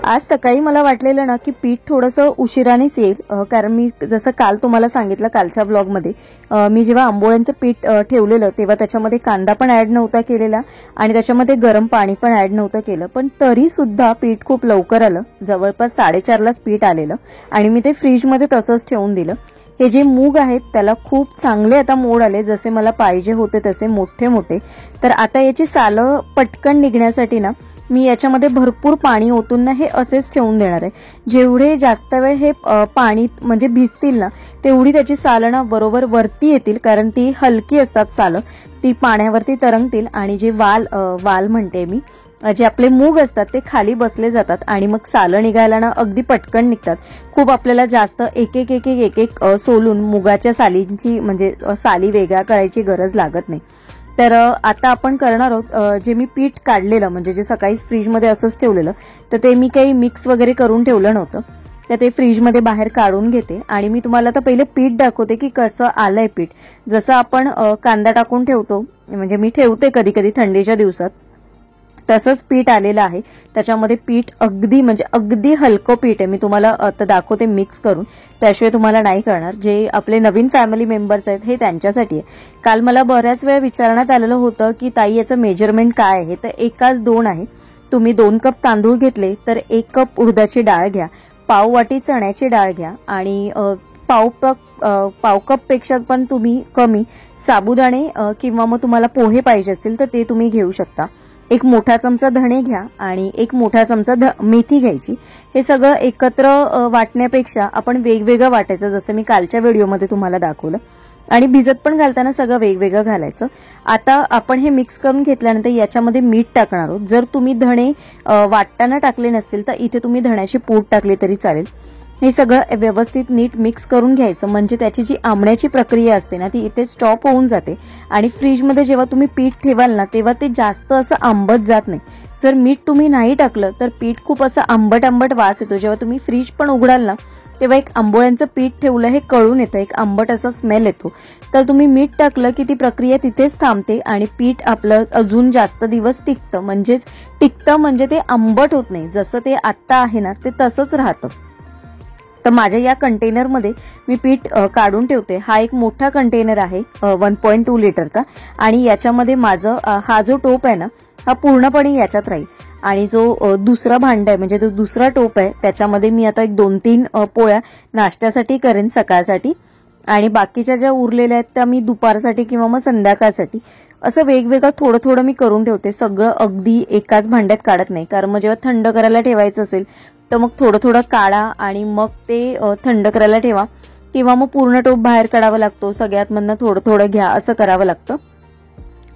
आज सकाळी मला वाटलेलं ना की पीठ थोडंसं उशिरानेच येईल, कारण मी जसं काल तुम्हाला सांगितलं कालच्या ब्लॉगमध्ये मी जेव्हा आंबोळ्यांचं पीठ ठेवलेलं तेव्हा त्याच्यामध्ये कांदा पण ऍड नव्हता केलेला आणि त्याच्यामध्ये गरम पाणी पण ऍड नव्हतं केलं, पण तरी सुद्धा पीठ खूप लवकर आलं. जवळपास 4:30लाच पीठ आलेलं आणि मी ते फ्रीजमध्ये तसंच ठेवून दिलं. हे जे मूग आहेत त्याला खूप चांगले आता मोड आले, जसे मला पाहिजे होते तसे मोठे मोठे. तर आता याची सालं पटकन निघण्यासाठी ना मी याच्यामध्ये भरपूर पाणी ओतून ना हे असेच ठेवून देणार आहे. जेवढे जास्त वेळ हे पाणी म्हणजे भिजतील ना तेवढी त्याची सालं ना बरोबर वरती येतील, कारण ती हलकी असतात सालं, ती पाण्यावरती तरंगतील आणि जे वाल म्हणते मी, जे आपले मूग असतात ते खाली बसले जातात आणि मग सालं निघायला ना अगदी पटकन निघतात. खूप आपल्याला जास्त एक एक सोलून मुगाच्या सालींची म्हणजे साली वेगळ्या करायची गरज लागत नाही. तर आता आपण करणार आहोत, जे मी पीठ काढलेलं म्हणजे जे सकाळी फ्रीजमध्ये असंच ठेवलेलं, तर ते मी काही मिक्स वगैरे करून ठेवलं नव्हतं, तर ते फ्रीजमध्ये बाहेर काढून घेते आणि मी तुम्हाला आता पहिले पीठ दाखवते की कसं आलंय पीठ. जसं आपण कांदा टाकून ठेवतो, म्हणजे मी ठेवते कधी कधी थंडीच्या दिवसात, तसंच पीठ आलेलं आहे. त्याच्यामध्ये पीठ अगदी हलकं पीठ आहे. मी तुम्हाला आता दाखवते मिक्स करून, त्याशिवाय तुम्हाला नाही कळणार. जे आपले नवीन फॅमिली मेंबर्स आहेत हे त्यांच्यासाठी आहे. काल मला बऱ्याच वेळा विचारण्यात आलेलं होतं की ताई याचं मेजरमेंट काय आहे, तर 1:2 आहे. तुम्ही 2 कप तांदूळ घेतले तर 1 कप उडदाची डाळ घ्या, पाव वाटी चण्याची डाळ घ्या आणि पाव कप पेक्षा पण तुम्ही कमी साबुदाणे किंवा मग तुम्हाला पोहे पाहिजे असतील तर ते तुम्ही घेऊ शकता. 1 मोठा चमचा धणे घ्या आणि 1 मोठा चमचा मेथी घ्यायची. हे सगळं एकत्र वाटण्यापेक्षा आपण वेगवेगळं वाटायचं, जसं मी कालच्या व्हिडिओमध्ये तुम्हाला दाखवलं, आणि भिजत पण घालताना सगळं वेगवेगळं घालायचं. आता आपण हे मिक्स करून घेतल्यानंतर याच्यामध्ये मीठ टाकणार आहोत. जर तुम्ही धणे वाटताना टाकले नसतील तर इथे तुम्ही धण्याची पूड टाकली तरी चालेल. हे सगळं व्यवस्थित नीट मिक्स करून घ्यायचं, म्हणजे त्याची जी आंबण्याची प्रक्रिया असते ना ती इथे स्टॉप होऊन जाते आणि फ्रीजमध्ये जेव्हा तुम्ही पीठ ठेवाल ना तेव्हा ते जास्त असं आंबट जात नाही. जर मीठ तुम्ही नाही टाकलं तर पीठ खूप असं आंबट वास येतो. जेव्हा तुम्ही फ्रीज पण उघडाल ना तेव्हा एक आंबोळ्यांचं पीठ ठेवलं हे कळून येतं, एक आंबट असा स्मेल येतो. तर तुम्ही मीठ टाकलं की ती प्रक्रिया तिथेच थांबते आणि पीठ आपलं अजून जास्त दिवस टिकतं. म्हणजे ते आंबट होत नाही. जसं ते आत्ता आहे ना ते तसंच राहतं. तर माझ्या या कंटेनरमध्ये मी पीठ काढून ठेवते. हा एक मोठा कंटेनर आहे 1.2 लिटरचा आणि याच्यामध्ये माझं हा जो टोप आहे ना हा पूर्णपणे याच्यात राहील आणि जो दुसरा भांड आहे म्हणजे जो दुसरा टोप आहे त्याच्यामध्ये मी आता 2-3 पोळ्या नाश्त्यासाठी करेन सकाळसाठी आणि बाकीच्या ज्या उरलेल्या आहेत त्या मी दुपारसाठी किंवा मग संध्याकाळसाठी असं वेगवेगळं थोडं थोडं मी करून ठेवते. सगळं अगदी एकाच भांड्यात काढत नाही, कारण मग जेव्हा थंड करायला ठेवायचं असेल तर मग थोडं थोडं काढा आणि मग ते थंड करायला ठेवा किंवा मग पूर्ण टोप बाहेर काढावा लागतो, सगळ्यात मधनं थोडं थोडं घ्या, असं करावं लागतं.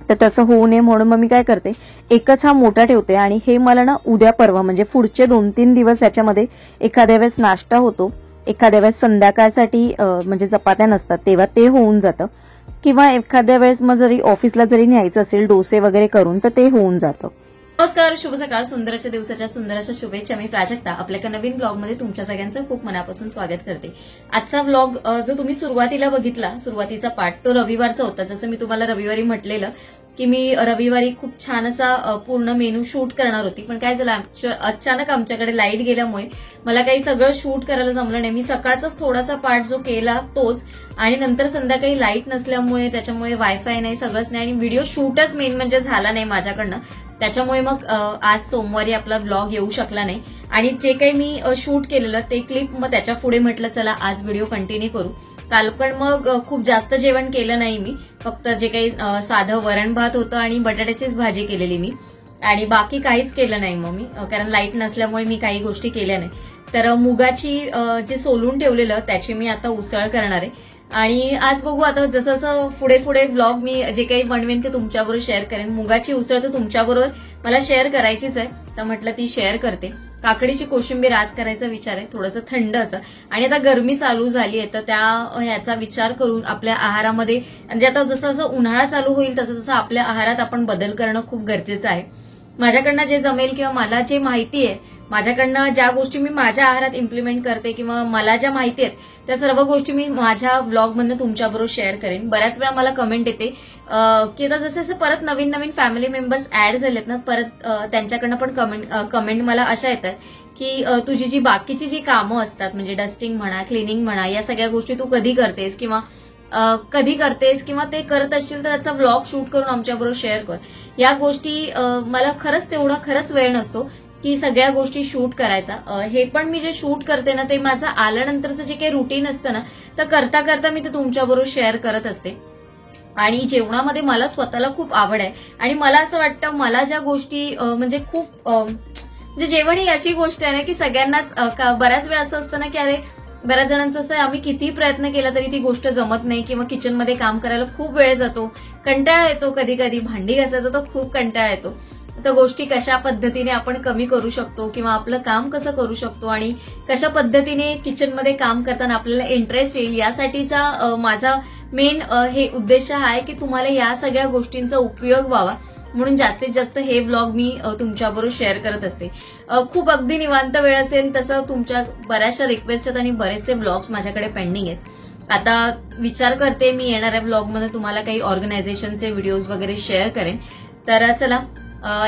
तर तसं होऊ नये म्हणून मग मी काय करते, एकच हा मोठा ठेवते आणि हे मला ना उद्या परवा म्हणजे पुढचे 2-3 दिवस याच्यामध्ये एखाद्या वेळेस नाश्ता होतो, एखाद्या वेळेस संध्याकाळसाठी म्हणजे चपात्या नसतात तेव्हा ते होऊन जातं किंवा एखाद्या वेळेस मग जरी ऑफिसला जरी न्यायचं असेल डोसे वगैरे करून तर ते होऊन जातं. नमस्कार, शुभ सकाळ, सुंदर दिवसाच्या सुंदर शुभेच्छा. मी प्राजक्ता आपल्या एका नवीन ब्लॉगमध्ये तुमच्या सगळ्यांचं खूप मनापासून स्वागत करते. आजचा ब्लॉग जो तुम्ही सुरुवातीला बघितला, सुरुवातीचा पार्ट तो रविवारचा होता. जसं मी तुम्हाला रविवारी म्हटलेलं की मी रविवारी खूप छान असा पूर्ण मेनू शूट करणार होती, पण काय झालं अचानक आमच्याकडे लाईट गेल्यामुळे मला काही सगळं शूट करायला जमलं नाही. मी सकाळचाच थोडासा पार्ट जो केला तोच, आणि नंतर संध्याकाळी लाईट नसल्यामुळे त्याच्यामुळे वायफाय नाही, सगळंच नाही आणि व्हिडिओ शूटच मेन म्हणजे झाला नाही माझ्याकडनं. त्याच्यामुळे मग आज सोमवारी आपला ब्लॉग येऊ शकला नाही आणि जे काही मी शूट केलेलं ते क्लिप मग त्याच्या पुढे म्हटलं चला आज व्हिडिओ कंटिन्यू करू. काल पण मग खूप जास्त जेवण केलं नाही मी, फक्त जे काही साधं वरण भात होतं आणि बटाट्याचीच भाजी केलेली मी आणि बाकी काहीच केलं नाही मग मी, कारण लाईट नसल्यामुळे मी काही गोष्टी केल्या नाही. तर मुगाची जे सोलून ठेवलेलं त्याची मी आता उसळ करणार आहे आणि आज बघू आता जसं जसं पुढे ब्लॉग मी जे काही बनवेन ते तुमच्याबरोबर शेअर करेन. मुगाची उसळ तर तुमच्याबरोबर मला शेअर करायचीच आहे, तर म्हटलं ती शेअर करते. काकडीची कोशिंबीर आज करायचा विचार आहे, थोडंसं थंड असं, आणि आता गरमी चालू झाली आहे तर ह्याचा विचार करून आपल्या आहारामध्ये म्हणजे आता जसं जसं उन्हाळा चालू होईल तसं तसं आपल्या आहारात आपण बदल करणं खूप गरजेचं आहे. माझ्याकडनं जे जमेल किंवा मला जे माहिती आहे, माझ्याकडनं ज्या गोष्टी मी माझ्या आहारात इम्प्लिमेंट करते किंवा मला ज्या माहिती आहेत त्या सर्व गोष्टी मी माझ्या ब्लॉगमधनं तुमच्याबरोबर शेअर करेन. बऱ्याच वेळा मला कमेंट येते की आता जसे जसे परत नवीन नवीन फॅमिली मेंबर्स ऍड झालेत ना, परत त्यांच्याकडनं पण कमेंट मला अशा येतात की तुझी जी बाकीची जी कामं असतात म्हणजे डस्टिंग म्हणा, क्लिनिंग म्हणा, या सगळ्या गोष्टी तू कधी करतेस किंवा ते करत असशील तर त्याचा व्लॉग शूट करून आमच्याबरोबर शेअर कर. या गोष्टी मला खरंच वेळ नसतो की सगळ्या गोष्टी शूट करायचा. हे पण मी जे शूट करते ना ते माझं आल्यानंतरचं जे काही रुटीन असतं ना तर करता करता मी ते तुमच्याबरोबर शेअर करत असते. आणि जेवणामध्ये मला स्वतःला खूप आवड आहे आणि मला असं वाटतं मला ज्या गोष्टी म्हणजे खूप म्हणजे जेवण ही अशी गोष्ट आहे ना की सगळ्यांनाच बऱ्याच वेळा असं असतं ना की अरे बऱ्याच जणांचं असं आम्ही किती प्रयत्न केला तरी ती गोष्ट जमत नाही किंवा किचनमध्ये काम करायला खूप वेळ जातो, कंटाळा येतो, कधी कधी भांडी घासायचा तर खूप कंटाळा येतो. तर गोष्टी कशा पद्धतीने आपण कमी करू शकतो किंवा आपलं काम कसं करू शकतो आणि कशा पद्धतीने किचनमध्ये काम करताना आपल्याला इंटरेस्ट येईल यासाठीचा माझा मेन हे उद्देश आहे की तुम्हाला या सगळ्या गोष्टींचा उपयोग व्हावा म्हणून जास्तीत जास्त हे व्लॉग मी तुमच्याबरोबर शेअर करत असते. खूप अगदी निवांत वेळ असेल तसं तुमच्या बऱ्याचशा रिक्वेस्ट आहेत आणि बरेचसे व्लॉग्स माझ्याकडे पेंडिंग आहेत. आता विचार करते मी येणाऱ्या व्लॉगमध्ये तुम्हाला काही ऑर्गनायझेशनचे व्हिडिओज वगैरे शेअर करेन. तर चला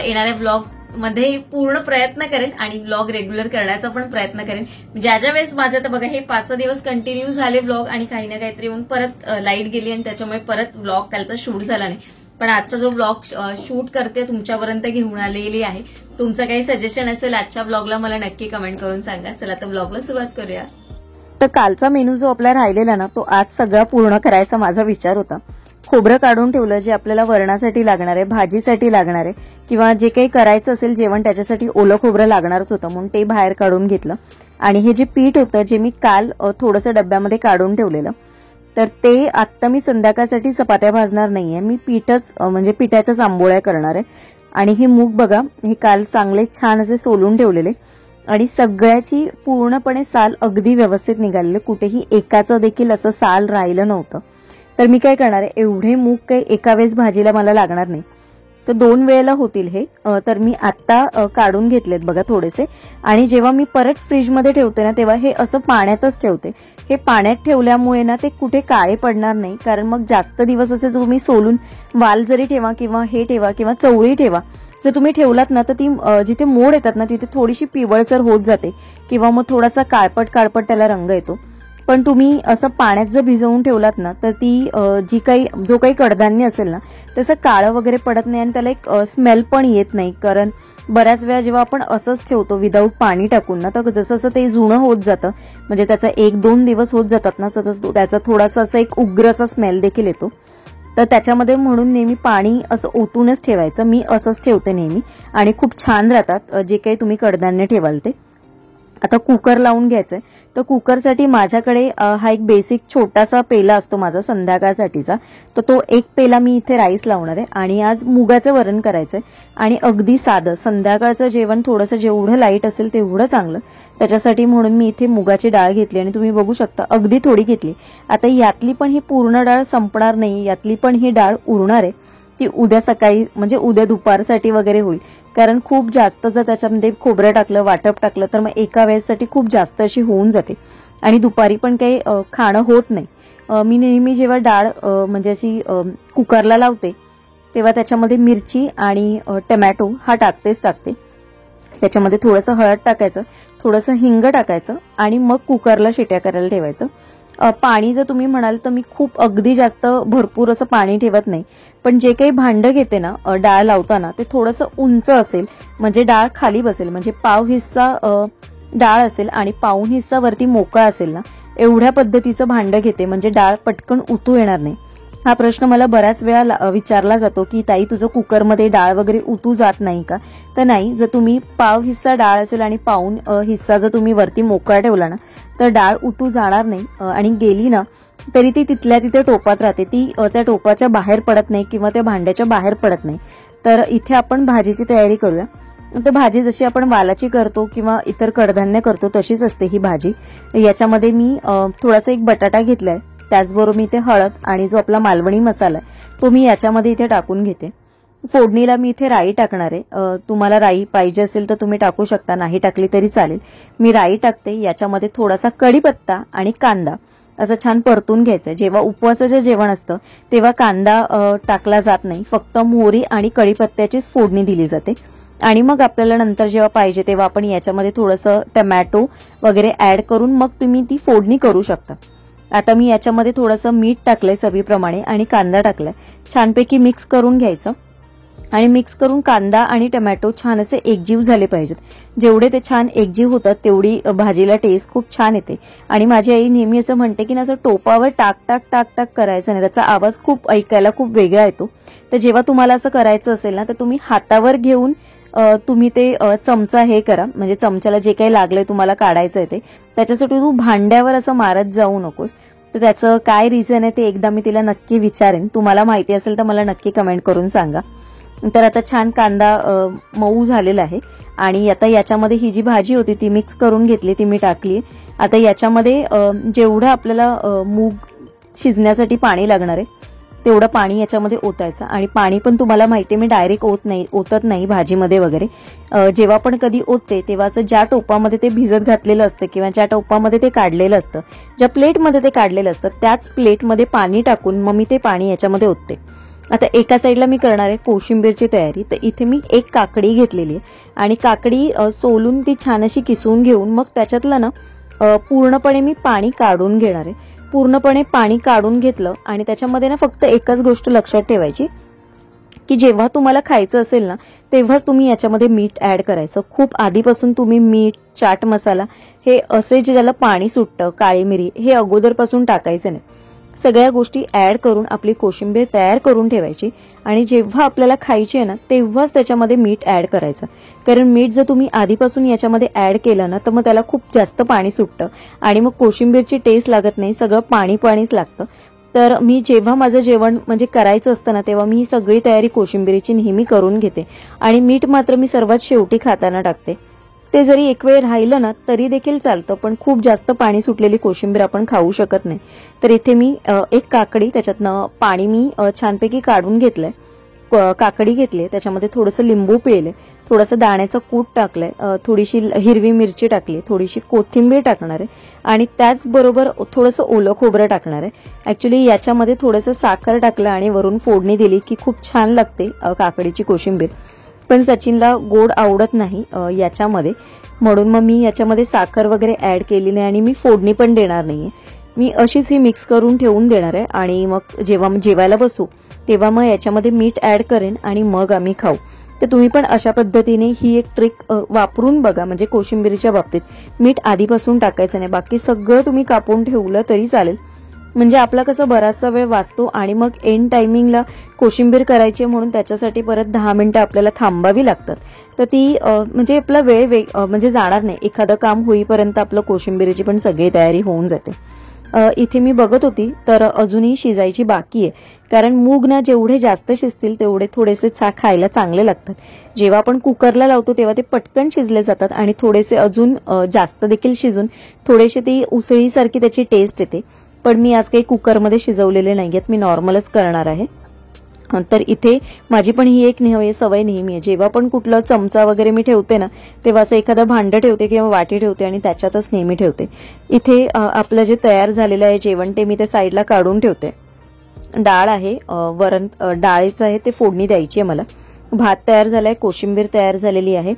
येणाऱ्या व्लॉग मध्ये पूर्ण प्रयत्न करेन आणि व्लॉग रेग्युलर करण्याचा पण प्रयत्न करेन. ज्या वेळेस माझं तर बघा हे 5-6 दिवस कंटिन्यू झाले व्लॉग आणि काही ना काहीतरी येऊन परत लाईट गेली आणि त्याच्यामुळे परत व्लॉग कालचा शूट झाला नाही. पण आजचा जो व्लॉग शूट करते तुमच्यापर्यंत घेऊन आलेली आहे. तुमचं काही सजेशन असेल आजच्या व्लॉगला मला नक्की कमेंट करून सांगा. चला तर व्लॉगला सुरुवात करूया. तर कालचा मेनू जो आपला राहिलेला ना तो आज सगळा पूर्ण करायचा माझा विचार होता. खोबरं काढून ठेवलं जे आपल्याला वरणासाठी लागणार आहे, भाजीसाठी लागणार आहे किंवा जे काही करायचं असेल जेवण त्याच्यासाठी ओलं खोबरं लागणारच होतं म्हणून ते बाहेर काढून घेतलं. आणि हे जे पीठ होतं जे मी काल थोडंसं डब्यामध्ये काढून ठेवलेलं तर ते आत्ता मी संध्याकाळसाठी चपात्या भाजणार नाहीये, मी पीठच म्हणजे पिठाच्याच आंबोळ्या करणार आहे. आणि हे मूग बघा हे काल चांगले छान असे सोलून ठेवलेले आणि सगळ्याची पूर्णपणे साल अगदी व्यवस्थित निघालेले, कुठेही एकाचं देखील असं साल राहिलं नव्हतं. तर मी काय करणार आहे एवढे मूग काही एका वेळेस भाजीला मला लागणार नाही तर 2 वेळेला होतील हे. तर मी आता काढून घेतलेत बघा थोडेसे आणि जेव्हा मी परत फ्रीजमध्ये ठेवते ना तेव्हा हे असं पाण्यातच ठेवते. हे पाण्यात ठेवल्यामुळे ना ते कुठे काळे पडणार नाही कारण मग जास्त दिवस असे तुम्ही सोलून वाल जरी ठेवा किंवा हे ठेवा किंवा चवळी ठेवा जर तुम्ही ठेवलात ना तर ती जिथे मोड येतात ना तिथे थोडीशी पिवळसर होत जाते किंवा मग थोडासा काळपट त्याला रंग येतो. पण तुम्ही असं पाण्यात जर भिजवून ठेवलात ना तर ती जो काही कडधान्य असेल ना तसं काळं वगैरे पडत नाही आणि त्याला एक स्मेल पण येत नाही. कारण बऱ्याच वेळा जेव्हा आपण असंच ठेवतो विदाऊट पाणी टाकून ना तर जसं ते जुनं होत जातं म्हणजे त्याचा 1-2 दिवस होत जातात ना तसं त्याचा थोडासा असा एक उग्रचा स्मेल देखील येतो. तर त्याच्यामध्ये म्हणून नेहमी पाणी असं ओतूनच ठेवायचं. मी असंच ठेवते नेहमी आणि खूप छान राहतात जे काही तुम्ही कडधान्य ठेवाल ते. आता कुकर लावून घ्यायचंय तर कुकरसाठी माझ्याकडे हा एक बेसिक छोटासा पेला असतो माझा संध्याकाळसाठीचा तर तो एक पेला मी इथे राईस लावणार आहे. आणि आज मुगाचं वरण करायचंय आणि अगदी साधं संध्याकाळचं जेवण थोडंसं जेवढं लाईट असेल तेवढं चांगलं त्याच्यासाठी म्हणून मी इथे मुगाची डाळ घेतली आणि तुम्ही बघू शकता अगदी थोडी घेतली. आता यातली पण ही पूर्ण डाळ संपणार नाही, यातली पण ही डाळ उरणार आहे ती उद्या सकाळी म्हणजे उद्या दुपारसाठी वगैरे होईल. कारण खूप जास्त जर त्याच्यामध्ये खोबरं टाकलं वाटप टाकलं तर मग एका वेळेसाठी खूप जास्त अशी होऊन जाते आणि दुपारी पण काही खाणं होत नाही. मी नेहमी जेव्हा डाळ म्हणजे अशी कुकरला लावते तेव्हा त्याच्यामध्ये मिरची आणि टमॅटो हा टाकते. त्याच्यामध्ये थोडंसं हळद टाकायचं, थोडंसं हिंग टाकायचं आणि मग कुकरला शिट्या करायला ठेवायचं. पाणी जर तुम्ही म्हणाल तर मी खूप अगदी जास्त भरपूर असं पाणी ठेवत नाही पण जे काही भांडं घेते ना डाळ लावताना ते थोडंसं उंच असेल म्हणजे डाळ खाली बसेल म्हणजे पाव हिस्सा डाळ असेल आणि पाऊण हिस्सा वरती मोकळा असेल ना एवढ्या पद्धतीचं भांडं घेते म्हणजे डाळ पटकन उतू येणार नाही. हा प्रश्न मला बऱ्याच वेळा विचारला जातो की ताई तुझं कुकरमध्ये डाळ वगैरे उतू जात नाही का? तर नाही, जर तुम्ही पाव हिस्सा डाळ असेल आणि पाऊण हिस्सा जर तुम्ही वरती मोकळा ठेवला ना तर डाळ उतू जाणार नाही आणि गेली ना तरी ती तिथल्या तिथे टोपात राहते, ती त्या टोपाच्या बाहेर पडत नाही किंवा त्या भांड्याच्या बाहेर पडत नाही. तर इथे आपण भाजीची तयारी करूया. तर भाजी जशी आपण वालाची करतो किंवा इतर कडधान्य करतो तशीच असते ही भाजी. याच्यामध्ये मी थोडासा एक बटाटा घेतलाय, त्याचबरोबर मी इथे हळद आणि जो आपला मालवणी मसाला आहे तो मी याच्यामध्ये इथे टाकून घेते. फोडणीला मी इथे राई टाकणार आहे. तुम्हाला राई पाहिजे असेल तर तुम्ही टाकू शकता, नाही टाकली तरी चालेल. मी राई टाकते. याच्यामध्ये थोडासा कढीपत्ता आणि कांदा असं छान परतून घ्यायचं. जेव्हा उपवासाचं जेवण असतं तेव्हा कांदा टाकला जात नाही, फक्त मोहरी आणि कढीपत्त्याचीच फोडणी दिली जाते. आणि मग आपल्याला नंतर जेव्हा पाहिजे तेव्हा आपण याच्यामध्ये थोडंसं टमॅटो वगैरे ऍड करून मग तुम्ही ती फोडणी करू शकता. आता मी याच्यामध्ये थोडंसं मीठ टाकलंय चवीप्रमाणे आणि कांदा टाकलाय. छानपैकी मिक्स करून घ्यायचं आणि मिक्स करून कांदा आणि टमॅटो छान असे एकजीव झाले पाहिजेत. जेवढे ते छान एकजीव होतात तेवढी भाजीला टेस्ट खूप छान येते. आणि माझी आई नेहमी असं म्हणते की असं टोपावर टाक टाक टाक टाक करायचं नाही, त्याचा आवाज खूप ऐकायला खूप वेगळा येतो. तर जेव्हा तुम्हाला असं करायचं असेल ना तर तुम्ही हातावर घेऊन तुम्ही ते चमचा हे करा, म्हणजे चमच्याला जे काही लागलंय तुम्हाला काढायचं आहे ते, त्याच्यासाठी तू भांड्यावर असं मारत जाऊ नकोस. तर त्याचं काय रिझन आहे ते एकदा मी तिला नक्की विचारेन. तुम्हाला माहिती असेल तर मला नक्की कमेंट करून सांगा. तर आता छान कांदा मऊ झालेला आहे आणि आता याच्यामध्ये ही जी भाजी होती ती मिक्स करून घेतली, ती मी टाकली. आता याच्यामध्ये जेवढं आपल्याला मूग शिजण्यासाठी पाणी लागणार आहे तेवढं पाणी याच्यामध्ये ओतायचं. आणि पाणी पण तुम्हाला माहिती आहे मी डायरेक्ट ओतत नाही भाजीमध्ये वगैरे. जेव्हा पण कधी ओतते तेव्हा असं ज्या टोपामध्ये ते भिजत घातलेलं असतं किंवा ज्या टोपामध्ये ते काढलेलं असतं, ज्या प्लेटमध्ये ते काढलेलं असतं त्याच प्लेटमध्ये पाणी टाकून मग मी ते पाणी याच्यामध्ये ओतते. आता एका साईडला मी करणार आहे कोशिंबीरची तयारी. तर इथे मी एक काकडी घेतलेली आहे आणि काकडी सोलून ती छान अशी किसून घेऊन मग त्याच्यातलं ना पूर्णपणे मी पाणी काढून घेणार आहे. पूर्णपणे पाणी काढून घेतलं आणि त्याच्यामध्ये ना फक्त एकच गोष्ट लक्षात ठेवायची की जेव्हा तुम्हाला खायचं असेल ना तेव्हाच तुम्ही याच्यामध्ये मीठ ऍड करायचं. खूप आधीपासून तुम्ही मीठ, चाट मसाला हे असे जे ज्याला पाणी सुटतं, काळी मिरी हे अगोदरपासून टाकायचं नाही. सगळ्या गोष्टी ऍड करून आपली कोशिंबीर तयार करून ठेवायची आणि जेव्हा आपल्याला खायची आहे ना तेव्हाच त्याच्यामध्ये मीठ ऍड करायचं. कारण मीठ जर तुम्ही आधीपासून याच्यामध्ये ऍड केलं ना तर मग त्याला खूप जास्त पाणी सुटतं आणि मग कोशिंबीरची टेस्ट लागत नाही, सगळं पाणी पाणीच लागतं. तर मी जेव्हा माझं जेवण म्हणजे करायचं असतं ना तेव्हा मी ही सगळी तयारी कोशिंबीरीची नेहमी करून घेते आणि मीठ मात्र मी सर्वात शेवटी खाताना टाकते. ते जरी एक वेळ राहिलं ना तरी देखील चालतं, पण खूप जास्त पाणी सुटलेली कोशिंबीर आपण खाऊ शकत नाही. तर इथे मी एक काकडी, त्याच्यातनं पाणी मी छानपैकी काढून घेतलंय. काकडी घेतली, त्याच्यामध्ये थोडंसं लिंबू पिळले, थोडंसं दाण्याचं कूट टाकलंय, थोडीशी हिरवी मिरची टाकली, थोडीशी कोथिंबीर टाकणार आहे आणि त्याचबरोबर थोडंसं ओलं खोबरं टाकणार आहे. ऍक्च्युली याच्यामध्ये थोडंसं साखर टाकलं आणि वरून फोडणी दिली की खूप छान लागते काकडीची कोशिंबीर. पण सचिनला गोड आवडत नाही याच्यामध्ये, म्हणून मग मी याच्यामध्ये साखर वगैरे ऍड केली नाही आणि मी फोडणी पण देणार नाहीये. मी अशीच ही मिक्स करून ठेवून देणार आहे आणि मग जेव्हा जेवायला बसू तेव्हा मग याच्यामध्ये मीठ ऍड करेन आणि मग आम्ही खाऊ. तर तुम्ही पण अशा पद्धतीने ही एक ट्रिक वापरून बघा. म्हणजे कोशिंबीरीच्या बाबतीत मीठ आधीपासून टाकायचं नाही, बाकी सगळं तुम्ही कापून ठेवलं तरी चालेल. म्हणजे आपला कसं बराचसा वेळ वाचतो आणि मग एंड टायमिंगला कोशिंबीर करायची म्हणून त्याच्यासाठी परत 10 मिनिटं आपल्याला थांबावी लागतात. तर ती म्हणजे आपला वेळ म्हणजे जाणार नाही. एखादं काम होईपर्यंत आपलं कोशिंबीरीची पण सगळी तयारी होऊन जाते. इथे मी बघत होती तर अजूनही शिजायची बाकी आहे, कारण मूग ना जेवढे जास्त शिजतील तेवढे थोडेसे खायला चांगले लागतात. जेव्हा आपण कुकरला लावतो तेव्हा ते पटकन शिजले जातात आणि थोडेसे अजून जास्त देखील शिजून थोडेसे ती उसळीसारखी त्याची टेस्ट येते. पण मी आज काही कुकरमध्ये शिजवलेले नाहीयेत, मी नॉर्मलच करणार आहे. तर इथे माझी पण ही एक सवय नेहमी आहे, जेव्हा पण कुठला चमचा वगैरे मी ठेवते ना तेव्हा असं एखादं भांडं ठेवते किंवा वाटी ठेवते आणि त्याच्यातच नेहमी ठेवते. इथे आपलं जे तयार झालेलं आहे जेवण ते मी ते साईडला काढून ठेवते. डाळ आहे, वरण डाळीचं आहे, ते फोडणी द्यायची आहे मला. भात तयार झालाय, कोशिंबीर तयार झालेली आहे.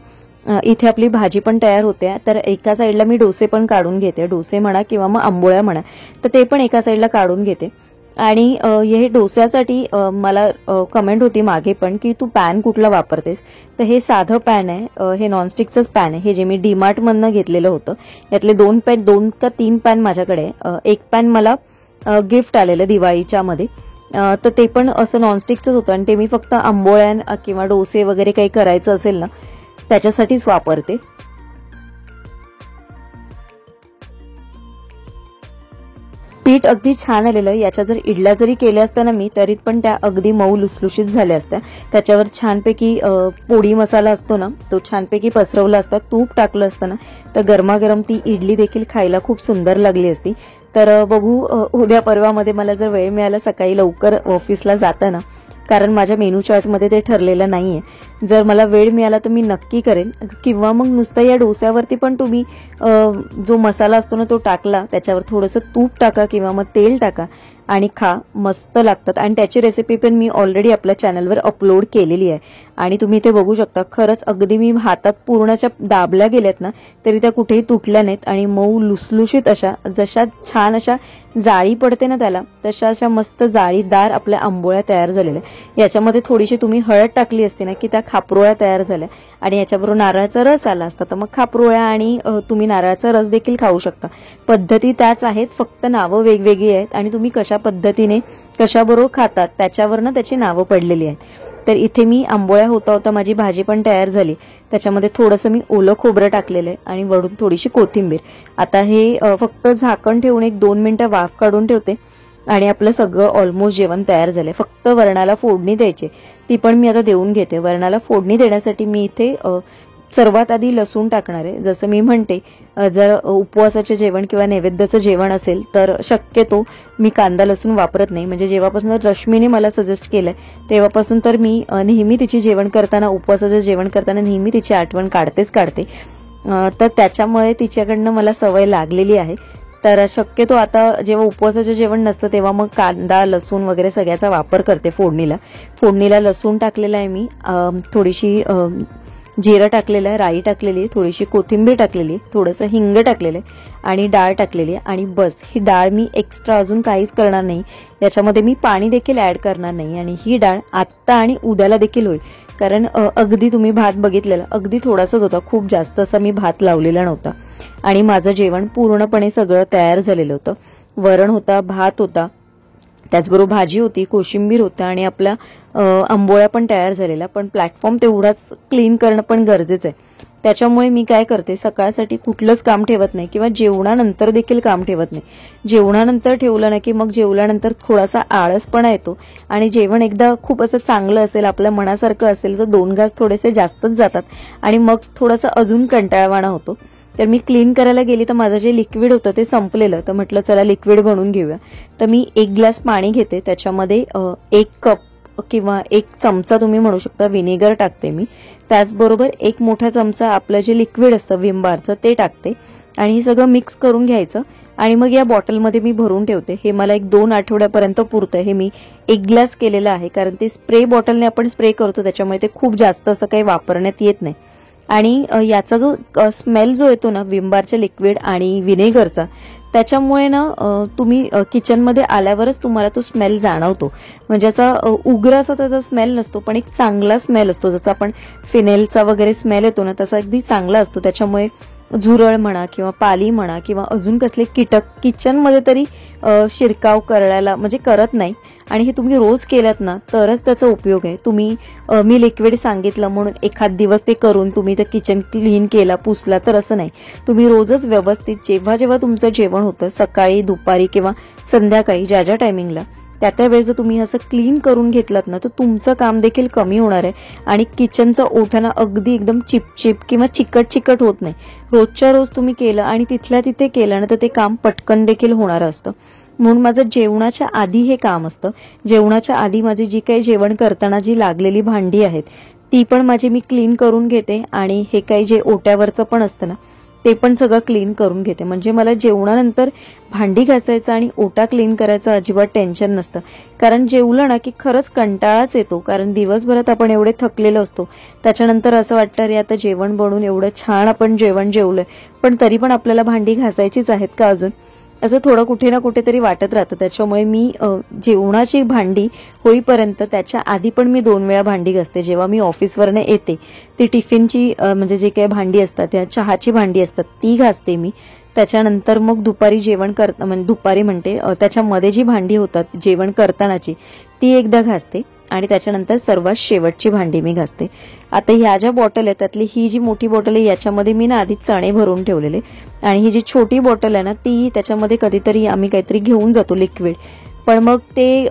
इथे आपली भाजी पण तयार होते. तर एका साईडला मी डोसे पण काढून घेते, डोसे म्हणा किंवा मग आंबोळ्या म्हणा, तर ते पण एका साईडला काढून घेते. आणि हे डोस्यासाठी मला कमेंट होती मागे पण की तू पॅन कुठला वापरतेस. तर हे साधं पॅन आहे, हे नॉनस्टिकचंच पॅन आहे, हे जे मी डीमार्ट मधनं घेतलेलं होतं. यातले 2 का 3 पॅन माझ्याकडे आहे. एक पॅन मला गिफ्ट आलेलं दिवाळीच्या मध्ये, तर ते पण असं नॉनस्टिकचंच होतं आणि ते मी फक्त आंबोळ्या किंवा डोसे वगैरे काही करायचं असेल ना त्याच्यासाठीच वापरते. पीठ अगदी छान आलेलं. याच्या जर इडल्या जरी केल्या असत्या ना मी तरी पण त्या अगदी मऊ लुसलुशीत झाल्या असत्या. त्याच्यावर छानपैकी पोळी मसाला असतो ना तो छानपैकी पसरवला असता, तूप टाकलं असतं ना तर गरमागरम ती इडली देखील खायला खूप सुंदर लागली असती. तर बघू उद्या परवामध्ये मला जर वेळ मिळाला सकाळी लवकर ऑफिसला जाताना, कारण माझ्या मेनू चार्टमध्ये ते ठरलेलं नाहीये. जर मला वेळ मिळाला तर मी नक्की करेन. किंवा मग नुसतं या डोस्यावरती पण तुम्ही जो मसाला असतो ना तो टाकला, त्याच्यावर थोडंसं तूप टाका किंवा मग तेल टाका आणि खा, मस्त लागतात. आणि त्याची रेसिपी पण मी ऑलरेडी आपल्या चॅनलवर अपलोड केलेली आहे आणि तुम्ही इथे बघू शकता. खरंच अगदी मी हातात पूर्णच्या दाबल्या गेल्यात ना तरी त्या कुठेही तुटल्या नाहीत आणि मऊ लुसलुशीत अशा, जशा छान अशा जाळी पडते ना त्याला, तशा अशा मस्त जाळीदार आपल्या आंबोळ्या तयार झालेल्या. याच्यामध्ये थोडीशी तुम्ही हळद टाकली असते ना की त्या खापरोळ्या तयार झाल्या आणि याच्याबरोबर नारळाचा रस आला असता तर मग खापरोळ्या आणि तुम्ही नारळाचा रस देखील खाऊ शकता. पद्धती त्याच आहेत, फक्त नावं वेगवेगळी आहेत आणि तुम्ही कशा पद्धतीने कशाबरोबर खातात त्याच्यावरनं त्याची नावं पडलेली आहेत. तर इथे मी आंबोळ्या होता होता माझी भाजी पण तयार झाली. त्याच्यामध्ये थोडंसं मी ओलं खोबरं टाकलेलं आहे आणि वरून थोडीशी कोथिंबीर. आता हे फक्त झाकण ठेवून 1-2 मिनिटं वाफ काढून ठेवते आणि आपलं सगळं ऑलमोस्ट जेवण तयार झालंय. फक्त वरणाला फोडणी द्यायची, ती पण मी आता देऊन घेते. वरणाला फोडणी देण्यासाठी मी इथे सर्वात आधी लसूण टाकणार आहे. जसं मी म्हणते, जर उपवासाचे जेवण किंवा नैवेद्याचं जेवण असेल तर शक्यतो मी कांदा लसूण वापरत नाही. म्हणजे जेव्हापासून रश्मीने मला सजेस्ट केलंय तेव्हापासून तर मी नेहमी तिची जेवण करताना, उपवासाचं जेवण करताना नेहमी तिची आठवण काढते. तर त्याच्यामुळे तिच्याकडनं मला सवय लागलेली आहे. तर शक्यतो आता जेव्हा उपवासाचं जेवण नसतं तेव्हा मग कांदा लसूण वगैरे सगळ्याचा वापर करते. फोडणीला लसूण टाकलेला आहे मी, थोडीशी जिरं टाकलेलं आहे, राई टाकलेली आहे, थोडीशी कोथिंबीर टाकलेली आहे, थोडंसं हिंग टाकलेलं आहे आणि डाळ टाकलेली आहे. आणि बस, ही डाळ मी एक्स्ट्रा अजून काहीच करणार नाही. याच्यामध्ये मी पाणी देखील ऍड करणार नाही आणि ही डाळ आत्ता आणि उद्याला देखील होईल. कारण अगदी तुम्ही भात बघितलेला, अगदी थोडासाच होता, खूप जास्त असा मी भात लावलेला नव्हता. आणि माझं जेवण पूर्णपणे सगळं तयार झालेलं होतं. वरण होता, भात होता, त्याचबरोबर भाजी होती, कोशिंबीर होतं आणि आपल्या आंबोळ्या पण तयार झालेल्या. पण प्लॅटफॉर्म तेवढाच क्लीन करणं पण गरजेचं आहे. त्याच्यामुळे मी काय करते, सकाळसाठी कुठलंच काम ठेवत नाही किंवा जेवणानंतर देखील काम ठेवत नाही. जेवणानंतर ठेवलं ना की मग जेवल्यानंतर थोडासा आळसपणा येतो आणि जेवण एकदा खूप असं चांगलं असेल, आपल्या मनासारखं असेल तर 2 घास थोडेसे जास्तच जातात आणि मग थोडासा अजून कंटाळवाणा होतो. तर मी क्लीन करायला गेली तर माझं जे लिक्विड होतं ते संपलेलं. तर म्हटलं चला लिक्विड बनवून घेऊया. तर मी 1 ग्लास पाणी घेते, त्याच्यामध्ये 1 कप किंवा 1 चमचा तुम्ही म्हणू शकता व्हिनेगर टाकते मी. त्याचबरोबर 1 मोठा चमचा आपलं जे लिक्विड असतं विम बारचं ते टाकते आणि हे सगळं मिक्स करून घ्यायचं आणि मग या बॉटलमध्ये मी भरून ठेवते. हे मला 1-2 आठवड्यापर्यंत पुरतं. हे मी 1 ग्लास केलेलं आहे कारण ते स्प्रे बॉटलने आपण स्प्रे करतो त्याच्यामुळे ते खूप जास्त असं काही वापरण्यात येत नाही. आणि याचा जो स्मेल जो येतो ना विमबारच्या लिक्विड आणि व्हिनेगरचा, त्याच्यामुळे ना तुम्ही किचनमध्ये आल्यावरच तुम्हाला तो स्मेल जाणवतो. म्हणजे असा उग्र असा त्याचा स्मेल नसतो पण एक चांगला स्मेल असतो. जसा आपण फिनेलचा वगैरे स्मेल येतो ना तसा अगदी चांगला असतो. त्याच्यामुळे झुरळ म्हणा किंवा पाली म्हणा किंवा अजून कसले कीटक किचनमध्ये तरी शिरकाव करायला म्हणजे करत नाही. आणि हे तुम्ही रोज केलात ना तरच त्याचा उपयोग आहे. तुम्ही मी लिक्विड सांगितलं म्हणून एखाद दिवस ते करून तुम्ही ते किचन क्लीन केला पुसला तर असं नाही. तुम्ही रोजच व्यवस्थित जेव्हा तुमचं जेवण होतं सकाळी दुपारी किंवा संध्याकाळी ज्या टायमिंगला त्या वेळेस जर तुम्ही असं क्लीन करून घेतलात ना तर तुमचं काम देखील कमी होणार आहे आणि किचनचं ओठाना अगदी एकदम चिपचिप किंवा चिकट होत नाही. रोजच्या रोज तुम्ही केलं आणि तिथल्या तिथे केलं ना तर ते काम पटकन देखील होणार असतं. म्हणून माझं जेवणाच्या आधी हे काम असतं. जेवणाच्या आधी माझी जी काही जेवण करताना जी लागलेली भांडी आहेत ती पण माझी मी क्लीन करून घेते आणि हे काही जे ओट्यावरचं पण असतं ना ते पण सगळं क्लीन करून घेते. म्हणजे मला जेवणानंतर भांडी घासायचं आणि ओटा क्लीन करायचं अजिबात टेन्शन नसतं. कारण जेवलं ना की खरंच कंटाळाच येतो. कारण दिवसभरात आपण एवढे थकलेलो असतो, त्याच्यानंतर असं वाटतं अरे आता जेवण बनवून एवढं छान आपण जेवण जेवलंय पण तरी पण आपल्याला भांडी घासायचीच आहेत का अजून, असं थोडं कुठे ना कुठेतरी वाटत राहतं. त्याच्यामुळे मी जेवणाची भांडी होईपर्यंत त्याच्या आधी पण मी 2 वेळा भांडी घासते. जेव्हा मी ऑफिसवरनं येते ती टिफिनची म्हणजे जे काही भांडी असतात त्या चहाची भांडी असतात ती घासते मी. त्याच्यानंतर मग दुपारी जेवण म्हणजे दुपारी म्हणते त्याच्यामध्ये जी भांडी होतात जेवण करतानाची ती एकदा घासते आणि त्याच्यानंतर सर्वात शेवटची भांडी मी घासते. आता ह्या ज्या बॉटल आहे त्यातली ही जी मोठी बॉटल आहे याच्यामध्ये मी ना आधी चणे भरून ठेवलेले आणि ही जी छोटी बॉटल आहे ना ती त्याच्यामध्ये कधीतरी आम्ही काहीतरी घेऊन जातो लिक्विड. पण मग ते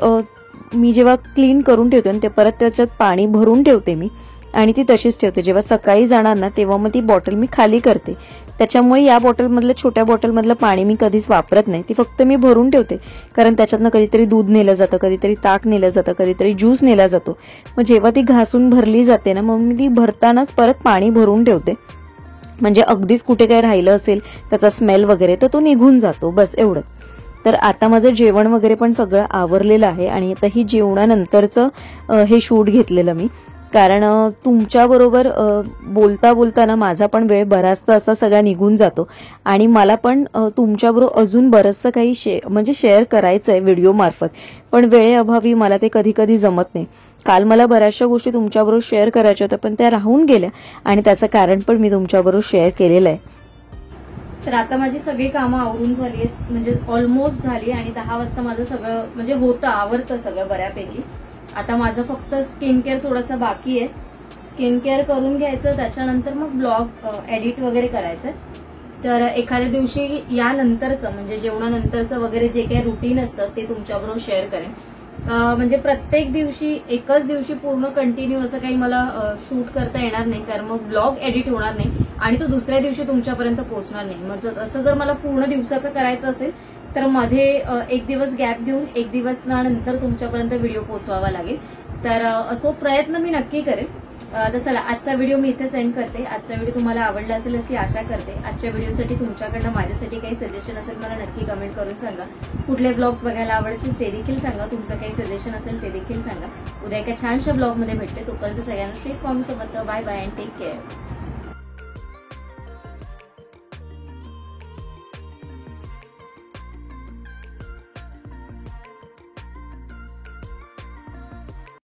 मी जेव्हा क्लीन करून ठेवते आणि ते परत त्याच्यात पाणी भरून ठेवते मी आणि ती तशीच ठेवते. जेव्हा सकाळी जाणार ना तेव्हा मग ती बॉटल मी खाली करते. त्याच्यामुळे या बॉटलमधलं छोट्या बॉटलमधलं पाणी मी कधीच वापरत नाही. ती फक्त मी भरून ठेवते कारण त्याच्यातनं कधीतरी दूध नेलं जातं, कधीतरी ताक नेलं जातं, कधीतरी ज्यूस नेला जातो. मग जेव्हा ती घासून भरली जाते ना मग मी ती भरतानाच परत पाणी भरून ठेवते. म्हणजे अगदीच कुठे काही राहिलं असेल त्याचा स्मेल वगैरे तर तो निघून जातो, बस एवढंच. तर आता माझं जेवण वगैरे पण सगळं आवरलेलं आहे आणि आता ही जेवणानंतरचं हे शूट घेतलेलं मी, कारण तुमच्याबरोबर बोलता बोलताना माझा पण वेळ बराचसा असा सगळा निघून जातो आणि मला पण तुमच्याबरोबर अजून बरंचसं काही शेअर करायचं आहे व्हिडिओ मार्फत, पण वेळेअभावी मला ते कधी कधी जमत नाही. काल मला बऱ्याचशा गोष्टी तुमच्याबरोबर शेअर करायच्या होत्या पण त्या राहून गेल्या आणि त्याचं कारण पण मी तुमच्याबरोबर शेअर केलेलं आहे. तर आता माझी सगळी कामं आवरून झाली आहेत, म्हणजे ऑलमोस्ट झाली आणि 10 वाजता माझं सगळं म्हणजे होतं, आवरतं सगळं बऱ्यापैकी. आता माझं फक्त स्किन केअर थोडंसं बाकी आहे, स्किन केअर करून घ्यायचं, त्याच्यानंतर मग ब्लॉग एडिट वगैरे करायचं. तर एखाद्या दिवशी यानंतरचं म्हणजे जेवणानंतरचं वगैरे जे काही रुटीन असतं ते तुमच्याबरोबर शेअर करेन. म्हणजे प्रत्येक दिवशी एकच दिवशी पूर्ण कंटिन्यू असं काही मला शूट करता येणार नाही, कारण मग ब्लॉग एडिट होणार नाही आणि तो दुसऱ्या दिवशी तुमच्यापर्यंत पोहोचणार नाही. मग असं जर मला पूर्ण दिवसाचं करायचं असेल तर मध्ये एक दिवस गॅप घेऊन एक दिवस नंतर तुमच्यापर्यंत व्हिडिओ पोहोचवावा लागेल. तर असो प्रयत्न मी नक्की करेन. तर चला आजचा व्हिडिओ मी इथेच एंड करते. आजचा व्हिडिओ तुम्हाला आवडला असेल अशी आशा करते. आजच्या व्हिडिओसाठी तुमच्याकडनं माझ्यासाठी काही सजेशन असेल मला नक्की कमेंट करून सांगा. कुठले ब्लॉग्स बघायला आवडतील ते देखील सांगा. तुमचं काही सजेशन असेल ते देखील सांगा. उद्या एका छानशा ब्लॉगमध्ये भेटते. तोपर्यंत सगळ्यांना Shri Swami Samarth. Bye bye and take care.